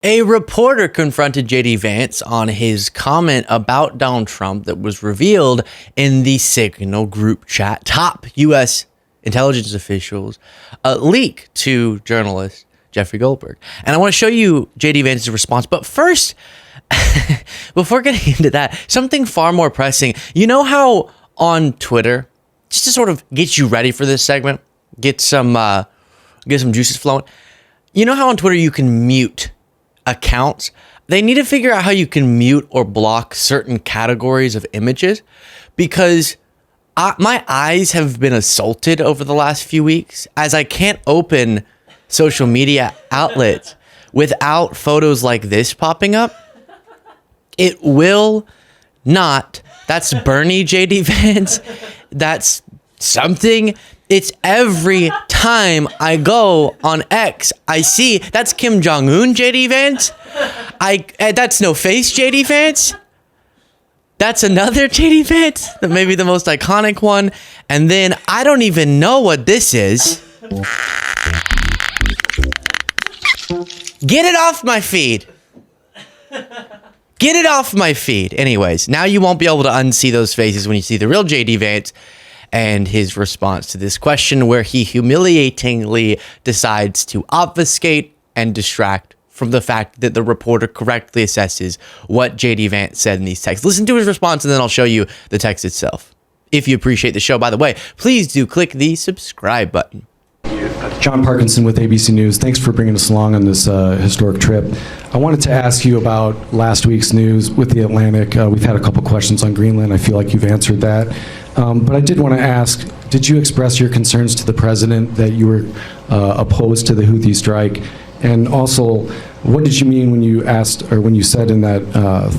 A reporter confronted JD Vance on his comment about Donald Trump that was revealed in the Signal group chat. Top U.S. intelligence officials leak to journalist Jeffrey Goldberg. And I want to show you JD Vance's response. But first, before getting into that, something far more pressing. You know how on Twitter, just to sort of get you ready for this segment, get some juices flowing. You know how on Twitter you can mute accounts? They need to figure out how you can mute or block certain categories of images, because my eyes have been assaulted over the last few weeks as I can't open social media outlets without photos like this popping up. It will not. That's Bernie JD Vance. That's something. It's every time I go on X, I see that's Kim Jong-un JD Vance. That's no face JD Vance. That's another JD Vance, maybe the most iconic one. And then I don't even know what this is. Get it off my feed. Get it off my feed. Anyways, now you won't be able to unsee those faces when you see the real JD Vance and his response to this question, where he humiliatingly decides to obfuscate and distract from the fact that the reporter correctly assesses what JD Vance said in these texts. Listen to his response, and then I'll show you the text itself. If you appreciate the show, by the way, please do click the subscribe button. John Parkinson with ABC News. Thanks for bringing us along on this historic trip. I wanted to ask you about last week's news with the Atlantic. We've had a couple questions on Greenland. I feel like you've answered that. But I did want to ask, did you express your concerns to the president that you were opposed to the Houthi strike? And also, what did you mean when you asked, or when you said in that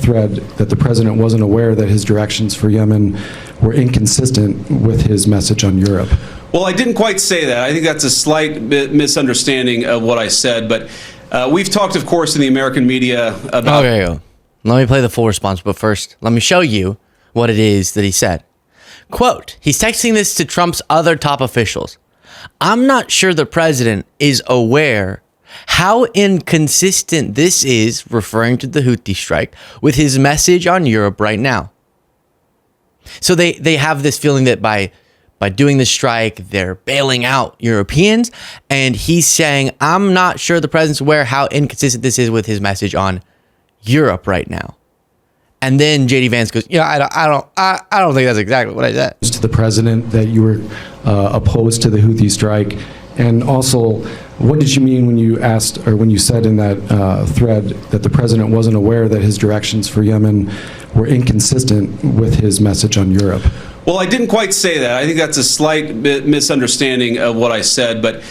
thread that the president wasn't aware that his directions for Yemen were inconsistent with his message on Europe? Well, I didn't quite say that. I think that's a slight misunderstanding of what I said. But we've talked, of course, in the American media about... Okay, let me play the full response. But first, let me show you what it is that he said. Quote, he's texting this to Trump's other top officials. I'm not sure the president is aware how inconsistent this is, referring to the Houthi strike, with his message on Europe right now. So they have this feeling that by doing the strike, they're bailing out Europeans. And he's saying, I'm not sure the president's aware how inconsistent this is with his message on Europe right now. And then JD Vance goes, I don't think that's exactly what I said. To the president that you were opposed to the Houthi strike. And also, what did you mean when you asked, or when you said in that thread that the president wasn't aware that his directions for Yemen were inconsistent with his message on Europe? Well, I didn't quite say that. I think that's a slight misunderstanding of what I said. But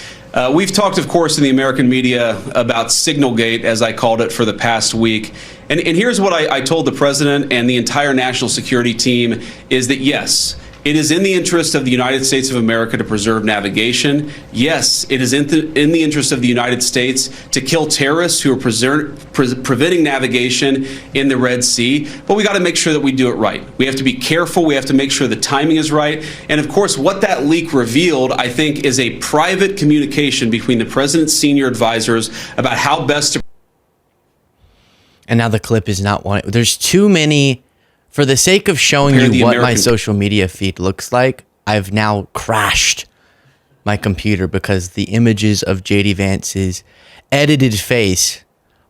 we've talked, of course, in the American media about Signalgate, as I called it, for the past week. And here's what I told the president and the entire national security team is that, yes, it is in the interest of the United States of America to preserve navigation. Yes, it is in the interest of the United States to kill terrorists who are preventing navigation in the Red Sea. But we got to make sure that we do it right. We have to be careful. We have to make sure the timing is right. And of course, what that leak revealed, I think, is a private communication between the president's senior advisors about how best to... And now the clip is not one. There's too many. For the sake of showing you what my social media feed looks like, I've now crashed my computer because the images of JD Vance's edited face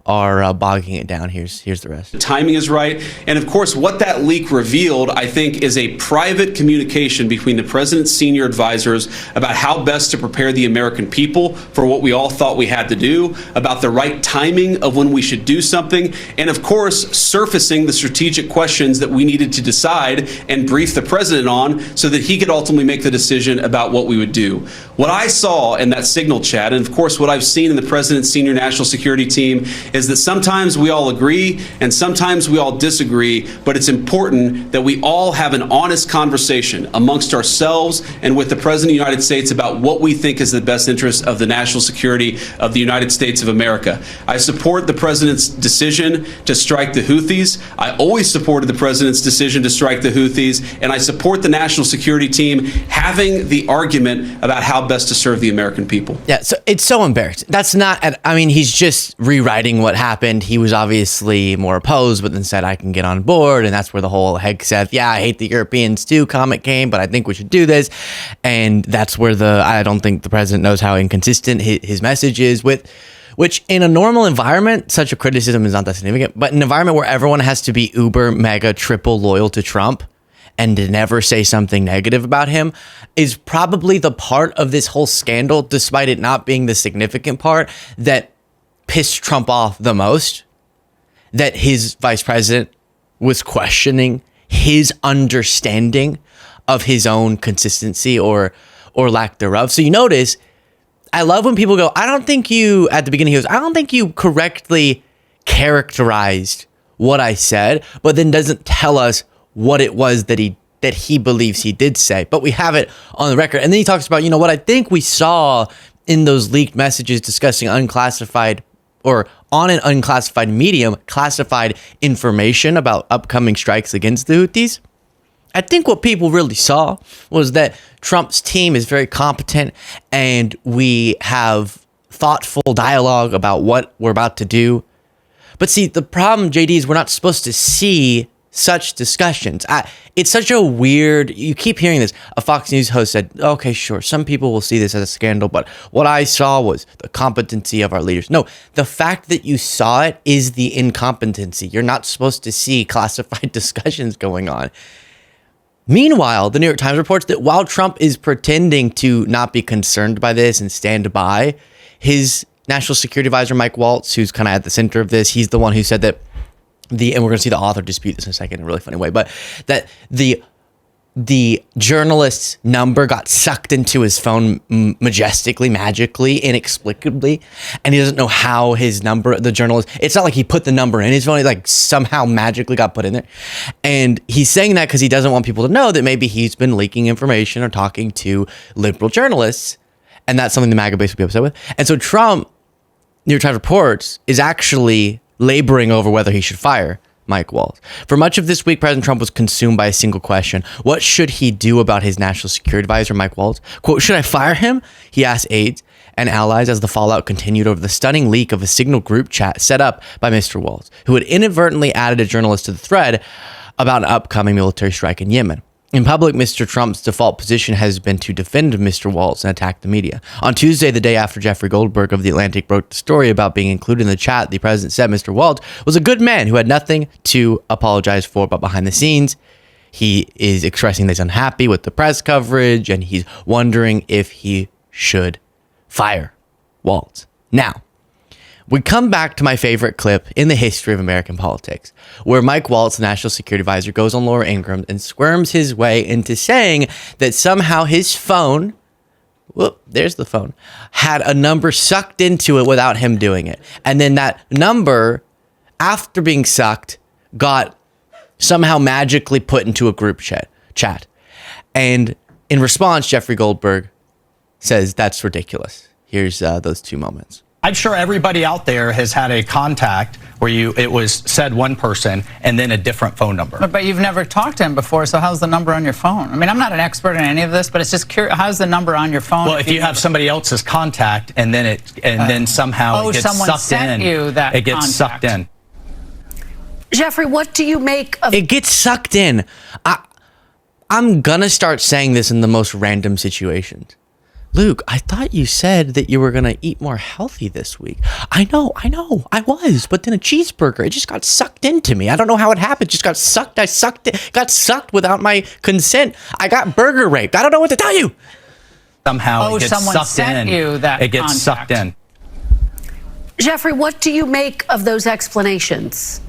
are bogging it down. Here's the rest. The timing is right. And of course, what that leak revealed, I think, is a private communication between the president's senior advisors about how best to prepare the American people for what we all thought we had to do, about the right timing of when we should do something, and of course, surfacing the strategic questions that we needed to decide and brief the president on so that he could ultimately make the decision about what we would do. What I saw in that Signal chat, and of course, what I've seen in the president's senior national security team, is that sometimes we all agree and sometimes we all disagree, but it's important that we all have an honest conversation amongst ourselves and with the President of the United States about what we think is the best interest of the national security of the United States of America. I support the President's decision to strike the Houthis. I always supported the President's decision to strike the Houthis, and I support the national security team having the argument about how best to serve the American people. Yeah, so it's so embarrassing. That's not, I mean, he's just rewriting following what happened, he was obviously more opposed, but then said, I can get on board. And that's where the whole Hegseth, yeah, I hate the Europeans too comment came, but I think we should do this. And that's where I don't think the president knows how inconsistent his message is with, which in a normal environment, such a criticism is not that significant, but in an environment where everyone has to be uber, mega, triple loyal to Trump and to never say something negative about him is probably the part of this whole scandal, despite it not being the significant part, that pissed Trump off the most, that his vice president was questioning his understanding of his own consistency or lack thereof. So you notice, I love when people go, I don't think you, at the beginning he goes, I don't think you correctly characterized what I said, but then doesn't tell us what it was that he believes he did say. But we have it on the record. And then he talks about, what I think we saw in those leaked messages discussing unclassified or on an unclassified medium, classified information about upcoming strikes against the Houthis. I think what people really saw was that Trump's team is very competent and we have thoughtful dialogue about what we're about to do. But see, the problem, JD, is we're not supposed to see such discussions. It's such a weird, you keep hearing this. A Fox News host said, okay, sure, some people will see this as a scandal, but what I saw was the competency of our leaders. No, the fact that you saw it is the incompetency. You're not supposed to see classified discussions going on. Meanwhile, the New York Times reports that while Trump is pretending to not be concerned by this and stand by, his national security advisor, Mike Waltz, who's kind of at the center of this, he's the one who said that and we're going to see the author dispute this in a second in a really funny way, but that the journalist's number got sucked into his phone majestically, magically, inexplicably, and he doesn't know how his number, the journalist, it's not like he put the number in his phone, it like somehow magically got put in there. And he's saying that because he doesn't want people to know that maybe he's been leaking information or talking to liberal journalists, and that's something the MAGA base would be upset with. And so Trump, New York Times reports, is actually laboring over whether he should fire Mike Waltz. For much of this week, President Trump was consumed by a single question. What should he do about his national security advisor, Mike Waltz? Quote, should I fire him? He asked aides and allies as the fallout continued over the stunning leak of a Signal group chat set up by Mr. Waltz, who had inadvertently added a journalist to the thread about an upcoming military strike in Yemen. In public, Mr. Trump's default position has been to defend Mr. Waltz and attack the media. On Tuesday, the day after Jeffrey Goldberg of The Atlantic broke the story about being included in the chat, the president said Mr. Waltz was a good man who had nothing to apologize for, but behind the scenes, he is expressing that he's unhappy with the press coverage and he's wondering if he should fire Waltz. Now, we come back to my favorite clip in the history of American politics, where Mike Waltz, the national security advisor, goes on Laura Ingraham and squirms his way into saying that somehow his phone, there's the phone, had a number sucked into it without him doing it. And then that number, after being sucked, got somehow magically put into a group chat. And in response, Jeffrey Goldberg says, that's ridiculous. Here's those two moments. I'm sure everybody out there has had a contact where it was said one person and then a different phone number. But you've never talked to him before, so how's the number on your phone? I mean, I'm not an expert in any of this, but it's just curious. How's the number on your phone? Well, if you have somebody else's contact and then then somehow it gets someone sucked sent in, you that it gets contact. sucked in. Jeffrey, what do you make of it? Gets sucked in. I'm gonna start saying this in the most random situations. Luke, I thought you said that you were going to eat more healthy this week. I know, I was, but then a cheeseburger, it just got sucked into me. I don't know how it happened. It just got sucked. Got sucked without my consent. I got burger raped. I don't know what to tell you. Somehow it gets someone sucked sent in. you that it gets contact. sucked in. Jeffrey, what do you make of those explanations?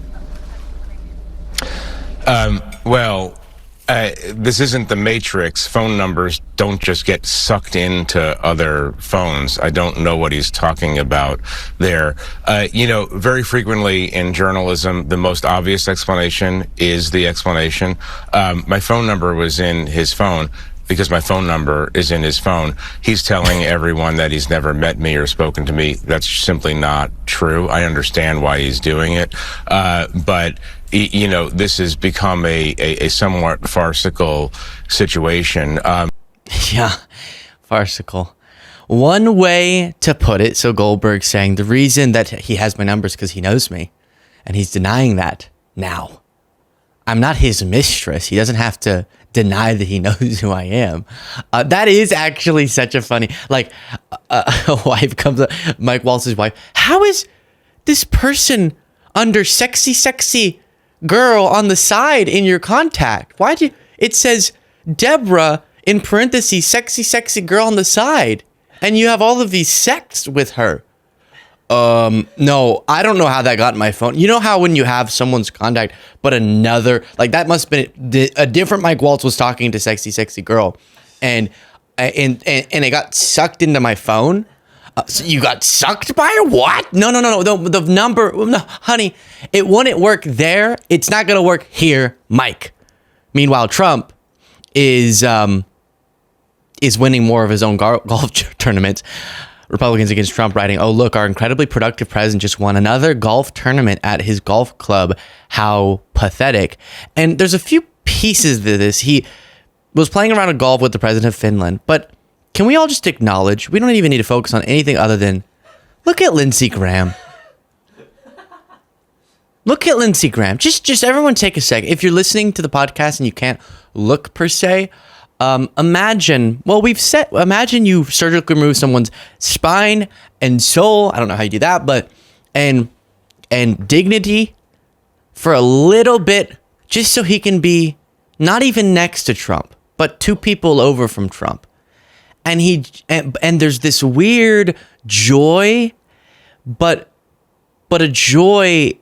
This isn't the Matrix. Phone numbers don't just get sucked into other phones. I don't know what he's talking about there. Very frequently in journalism, the most obvious explanation is the explanation. My phone number was in his phone because my phone number is in his phone. He's telling everyone that he's never met me or spoken to me. That's simply not true. I understand why he's doing it. But this has become a somewhat farcical situation. Yeah, farcical. One way to put it, so Goldberg saying the reason that he has my numbers because he knows me, and he's denying that now. I'm not his mistress. He doesn't have to deny that he knows who I am. That is actually such a funny, like, a wife comes up, Mike Waltz's wife. How is this person under sexy girl on the side in your contact? It says Deborah in parentheses, sexy girl on the side. And you have all of these texts with her. No, I don't know how that got in my phone. You know how when you have someone's contact, but another, like that must have been a different Mike Waltz was talking to sexy girl, and it got sucked into my phone. So you got sucked by her? What? No. The number, no, honey, it wouldn't work there. It's not gonna work here, Mike. Meanwhile, Trump is winning more of his own golf tournaments. Republicans against Trump writing, oh, look, our incredibly productive president just won another golf tournament at his golf club. How pathetic. And there's a few pieces to this. He was playing around a golf with the president of Finland. But can we all just acknowledge, we don't even need to focus on anything other than, look at Lindsey Graham. Look at Lindsey Graham. Just everyone take a second. If you're listening to the podcast and you can't look per se, imagine you surgically remove someone's spine and soul. I don't know how you do that, but and dignity for a little bit, just so he can be not even next to Trump, but 2 people over from Trump. And there's this weird joy, but a joy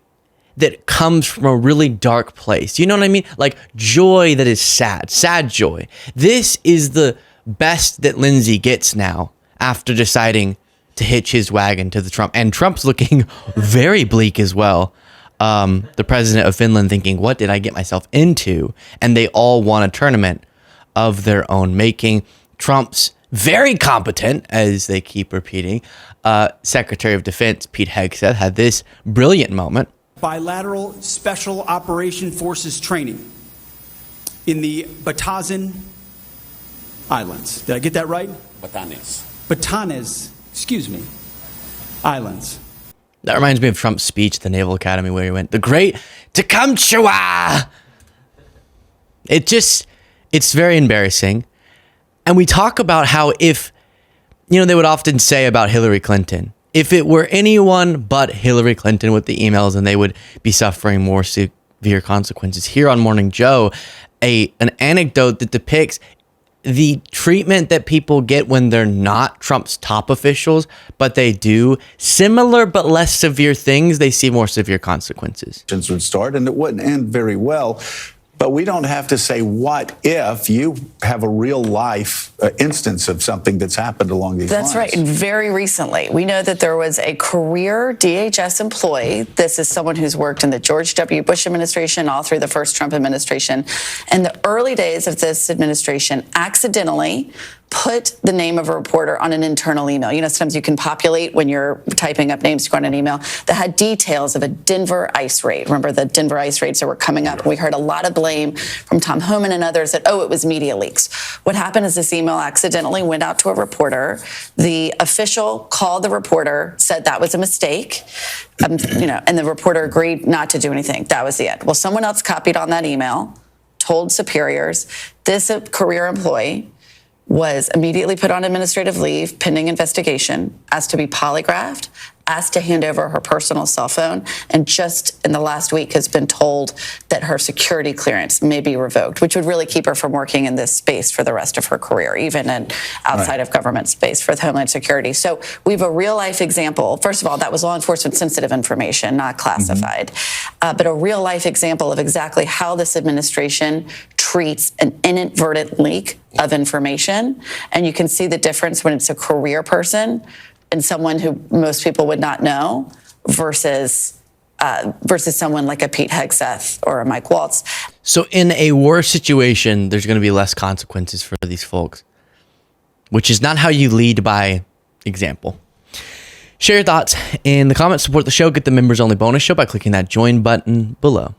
that comes from a really dark place. You know what I mean? Like joy that is sad joy. This is the best that Lindsey gets now after deciding to hitch his wagon to the Trump. And Trump's looking very bleak as well. The president of Finland thinking, what did I get myself into? And they all won a tournament of their own making. Trump's very competent, as they keep repeating. Secretary of Defense Pete Hegseth had this brilliant moment. Bilateral Special Operation Forces training in the Batanes Islands. Did I get that right? Batanes, excuse me, Islands. That reminds me of Trump's speech at the Naval Academy where he went, the great Tecumseh. It's very embarrassing. And we talk about how they would often say about Hillary Clinton, if it were anyone but Hillary Clinton with the emails, and they would be suffering more severe consequences. Here on Morning Joe, an anecdote that depicts the treatment that people get when they're not Trump's top officials, but they do similar but less severe things, they see more severe consequences. Would start, and it wouldn't end very well. But we don't have to say, what if you have a real life instance of something that's happened along these lines? That's right. And very recently, we know that there was a career DHS employee. This is someone who's worked in the George W. Bush administration, all through the first Trump administration. In the early days of this administration, accidentally put the name of a reporter on an internal email. You know, sometimes you can populate when you're typing up names to go on an email that had details of a Denver ICE raid. Remember the Denver ICE raids that were coming up? We heard a lot of blame from Tom Homan and others that, it was media leaks. What happened is this email accidentally went out to a reporter. The official called the reporter, said that was a mistake, and the reporter agreed not to do anything. That was the end. Well, someone else copied on that email, told superiors. This career employee was immediately put on administrative leave pending investigation, asked to be polygraphed, asked to hand over her personal cell phone, and just in the last week has been told that her security clearance may be revoked, which would really keep her from working in this space for the rest of her career, even in outside of government space for the Homeland Security. So we have a real life example. First of all, that was law enforcement sensitive information, not classified, but a real life example of exactly how this administration treats an inadvertent leak of information. And you can see the difference when it's a career person and someone who most people would not know versus someone like a Pete Hegseth or a Mike Waltz. So in a worse situation, there's going to be less consequences for these folks, which is not how you lead by example. Share your thoughts in the comments. Support the show. Get the members only bonus show by clicking that join button below.